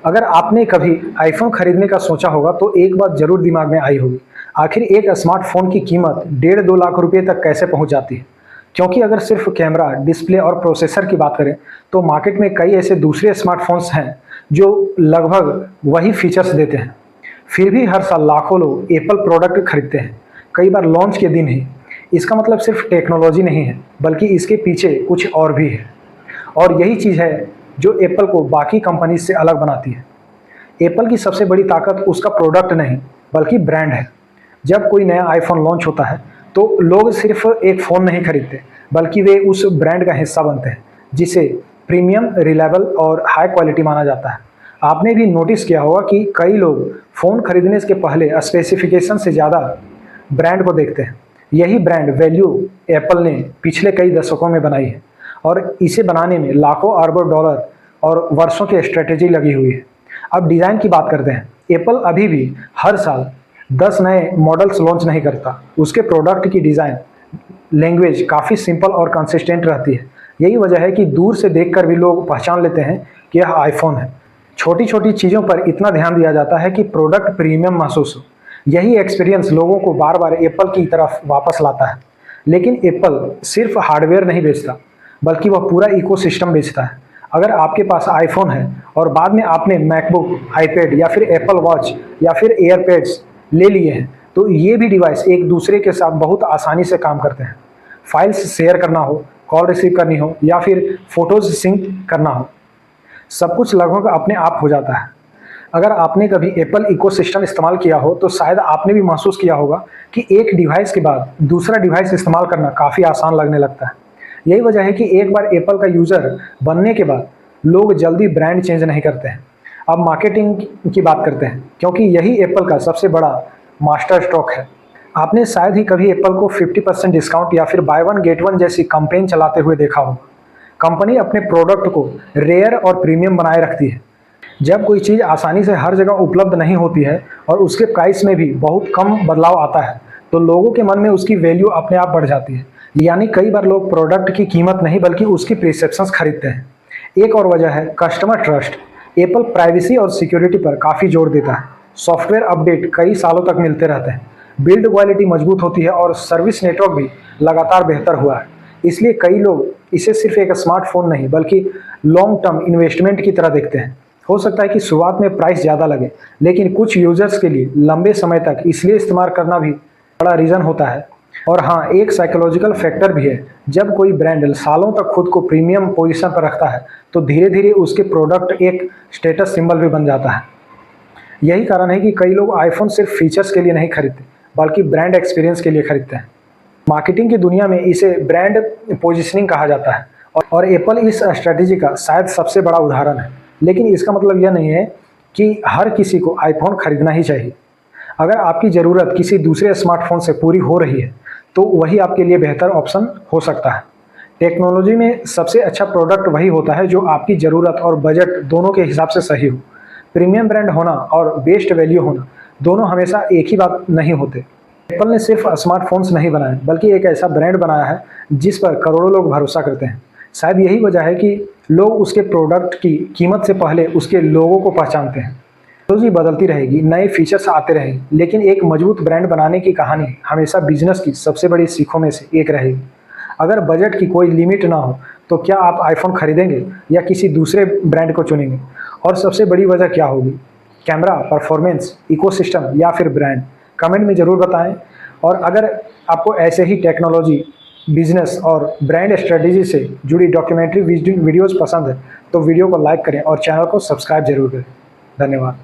अगर आपने कभी आईफ़ोन खरीदने का सोचा होगा तो एक बात ज़रूर दिमाग में आई होगी, आखिर एक स्मार्टफ़ोन की कीमत डेढ़ 2 लाख रुपए तक कैसे पहुंच जाती है? क्योंकि अगर सिर्फ कैमरा, डिस्प्ले और प्रोसेसर की बात करें, तो मार्केट में कई ऐसे दूसरे स्मार्टफ़ोन्स हैं जो लगभग वही फीचर्स देते हैं। फिर भी हर साल लाखों लोग एप्पल प्रोडक्ट खरीदते हैं, कई बार लॉन्च के दिन ही। इसका मतलब सिर्फ टेक्नोलॉजी नहीं है, बल्कि इसके पीछे कुछ और भी है। और यही चीज़ है जो एप्पल को बाकी कंपनी से अलग बनाती है। एप्पल की सबसे बड़ी ताकत उसका प्रोडक्ट नहीं, बल्कि ब्रांड है। जब कोई नया आईफ़ोन लॉन्च होता है, तो लोग सिर्फ एक फ़ोन नहीं खरीदते, बल्कि वे उस ब्रांड का हिस्सा बनते हैं, जिसे प्रीमियम, रिलायबल और हाई क्वालिटी माना जाता है। आपने भी नोटिस किया होगा कि कई लोग फ़ोन खरीदने के पहले स्पेसिफिकेशन से ज़्यादा ब्रांड को देखते हैं। यही ब्रांड वैल्यू एप्पल ने पिछले कई दशकों में बनाई है, और इसे बनाने में लाखों अरबों डॉलर और वर्षों की स्ट्रेटेजी लगी हुई है। अब डिज़ाइन की बात करते हैं। एप्पल अभी भी हर साल 10 नए मॉडल्स लॉन्च नहीं करता। उसके प्रोडक्ट की डिज़ाइन लैंग्वेज काफ़ी सिंपल और कंसिस्टेंट रहती है। यही वजह है कि दूर से देखकर भी लोग पहचान लेते हैं कि यह आईफ़ोन है। छोटी-छोटी चीज़ों पर इतना ध्यान दिया जाता है कि प्रोडक्ट प्रीमियम महसूस हो। यही एक्सपीरियंस लोगों को बार-बार एप्पल की तरफ वापस लाता है। लेकिन एप्पल सिर्फ हार्डवेयर नहीं बेचता, बल्कि वह पूरा इकोसिस्टम बेचता है। अगर आपके पास आईफ़ोन है और बाद में आपने मैकबुक, आईपैड या फिर एप्पल वॉच या फिर एयरपैड्स ले लिए हैं, तो ये भी डिवाइस एक दूसरे के साथ बहुत आसानी से काम करते हैं। फाइल्स शेयर करना हो, कॉल रिसीव करनी हो या फिर फ़ोटोज़ सिंक करना हो, सब कुछ लगभग अपने आप हो जाता है। अगर आपने कभी एप्पल इकोसिस्टम इस्तेमाल किया हो, तो शायद आपने भी महसूस किया होगा कि एक डिवाइस के बाद दूसरा डिवाइस इस्तेमाल करना काफ़ी आसान लगने लगता है। यही वजह है कि एक बार एप्पल का यूज़र बनने के बाद लोग जल्दी ब्रांड चेंज नहीं करते हैं। अब मार्केटिंग की बात करते हैं, क्योंकि यही एप्पल का सबसे बड़ा मास्टर स्ट्रोक है। आपने शायद ही कभी एप्पल को 50% डिस्काउंट या फिर बाय वन गेट वन जैसी कैंपेन चलाते हुए देखा होगा। कंपनी अपने प्रोडक्ट को रेयर और प्रीमियम बनाए रखती है। जब कोई चीज़ आसानी से हर जगह उपलब्ध नहीं होती है और उसके प्राइस में भी बहुत कम बदलाव आता है, तो लोगों के मन में उसकी वैल्यू अपने आप बढ़ जाती है। यानी कई बार लोग प्रोडक्ट की कीमत नहीं, बल्कि उसकी परसेप्शंस खरीदते हैं। एक और वजह है कस्टमर ट्रस्ट। एप्पल प्राइवेसी और सिक्योरिटी पर काफ़ी जोर देता है। सॉफ्टवेयर अपडेट कई सालों तक मिलते रहते हैं, बिल्ड क्वालिटी मजबूत होती है और सर्विस नेटवर्क भी लगातार बेहतर हुआ है। इसलिए कई लोग इसे सिर्फ एक स्मार्टफोन नहीं, बल्कि लॉन्ग टर्म इन्वेस्टमेंट की तरह देखते हैं। हो सकता है कि शुरुआत में प्राइस ज़्यादा लगे, लेकिन कुछ यूजर्स के लिए लंबे समय तक इसलिए इस्तेमाल करना भी बड़ा रीज़न होता है। और हाँ, एक साइकोलॉजिकल फैक्टर भी है। जब कोई ब्रांड सालों तक खुद को प्रीमियम पोजीशन पर रखता है, तो धीरे धीरे उसके प्रोडक्ट एक स्टेटस सिंबल भी बन जाता है। यही कारण है कि कई लोग आईफोन सिर्फ फीचर्स के लिए नहीं खरीदते, बल्कि ब्रांड एक्सपीरियंस के लिए खरीदते हैं। मार्केटिंग की दुनिया में इसे ब्रांड पोजिशनिंग कहा जाता है, और एप्पल इस स्ट्रेटेजी का शायद सबसे बड़ा उदाहरण है। लेकिन इसका मतलब यह नहीं है कि हर किसी को आईफोन खरीदना ही चाहिए। अगर आपकी ज़रूरत किसी दूसरे स्मार्टफोन से पूरी हो रही है, तो वही आपके लिए बेहतर ऑप्शन हो सकता है। टेक्नोलॉजी में सबसे अच्छा प्रोडक्ट वही होता है जो आपकी ज़रूरत और बजट दोनों के हिसाब से सही हो। प्रीमियम ब्रांड होना और बेस्ट वैल्यू होना दोनों हमेशा एक ही बात नहीं होते। एप्पल ने सिर्फ स्मार्टफोन्स नहीं बनाए, बल्कि एक ऐसा ब्रांड बनाया है जिस पर करोड़ों लोग भरोसा करते हैं। शायद यही वजह है कि लोग उसके प्रोडक्ट की कीमत से पहले उसके लोगों को पहचानते हैं। टेक्नोलॉजी बदलती रहेगी, नए फीचर्स आते रहेंगे, लेकिन एक मजबूत ब्रांड बनाने की कहानी हमेशा बिजनेस की सबसे बड़ी सीखों में से एक रहेगी। अगर बजट की कोई लिमिट ना हो, तो क्या आप आईफोन खरीदेंगे या किसी दूसरे ब्रांड को चुनेंगे? और सबसे बड़ी वजह क्या होगी? कैमरा, परफॉर्मेंस, इकोसिस्टम या फिर ब्रांड? कमेंट में ज़रूर बताएं। और अगर आपको ऐसे ही टेक्नोलॉजी, बिजनेस और ब्रांड स्ट्रेटेजी से जुड़ी डॉक्यूमेंट्री वीडियोज़ पसंद है, तो वीडियो को लाइक करें और चैनल को सब्सक्राइब जरूर करें। धन्यवाद।